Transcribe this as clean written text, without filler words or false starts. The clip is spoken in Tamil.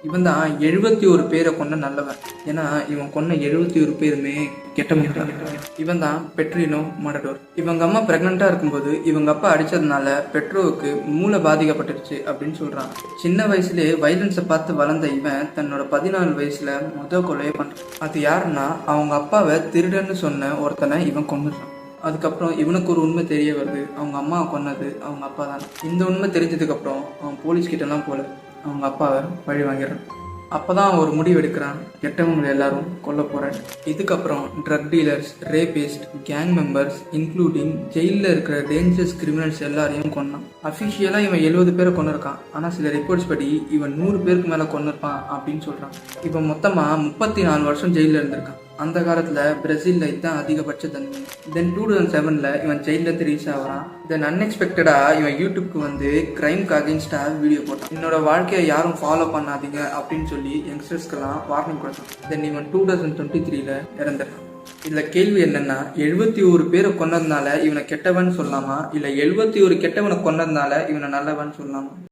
இவன் தான் 71 பேரை கொண்ட நல்லவன். ஏன்னா இவன் கொன்ன 71 பேருமே கெட்டவன். இவன் தான் பெட்ரினோ மடடோர். இவங்க அம்மா பிரெக்னண்டா இருக்கும்போது இவங்க அப்பா அடிச்சதுனால பெட்ரோவுக்கு மூளை பாதிக்கப்பட்டுருச்சு அப்படின்னு சொல்றாங்க. சின்ன வயசுலேயே வைலன்ஸை பார்த்து வளர்ந்த இவன் தன்னோட 14 வயசுல கொலையை பண்றான். அது யாருன்னா அவங்க அப்பாவை திருடன்னு சொன்ன ஒருத்தனை இவன் கொன்னுறான். அதுக்கப்புறம் இவனுக்கு ஒரு உண்மை தெரிய வருது, அவங்க அம்மாவை கொன்னது அவங்க அப்பா தான். இந்த உண்மை தெரிஞ்சதுக்கப்புறம் அவன் போலீஸ் கிட்டலாம் போல அவங்க அப்பாவை பழி வாங்கிடுறான். அப்போதான் ஒரு முடிவு எடுக்கிறான், கெட்டவங்களை எல்லாரும் கொல்ல போகிறேன். இதுக்கப்புறம் drug dealers, rapist, gang members including ஜெயிலில் இருக்கிற டேஞ்சரஸ் கிரிமினல்ஸ் எல்லாரையும் கொன்னான். அஃபிஷியலாக இவன் 70 பேரை கொண்டிருக்கான். ஆனால் சில ரிப்போர்ட்ஸ் படி இவன் 100 பேருக்கு மேலே கொண்டிருப்பான் அப்படின்னு சொல்கிறான். இவன் மொத்தமாக 34 வருஷம் ஜெயிலில் இருந்திருக்கான். அந்த காலத்தில் பிரேசிலில் இதுதான் அதிகபட்ச தண்டனை. தென் 2007 இவன் ஜெயிலில் ரீச் ஆகிறான். தென் அன்எக்ஸ்பெக்டடாக இவன் யூடியூப்க்கு வந்து கிரைம்க்கு அகேன்ஸ்டாக வீடியோ போட்டான். என்னோட வாழ்க்கையை யாரும் ஃபாலோ பண்ணாதீங்க அப்படின்னு சொல்லி யங்ஸ்டர்ஸ்க்கெல்லாம் வார்னிங் கொடுத்தான். தென் இவன் 2023 இறந்துட்டான். இதில் கேள்வி என்னன்னா, 71 பேரை கொன்னதுனால இவனை கெட்டவன் சொல்லலாமா, இல்லை 71 கெட்டவனை கொன்னதுனால இவனை நல்லவன் சொல்லலாமா?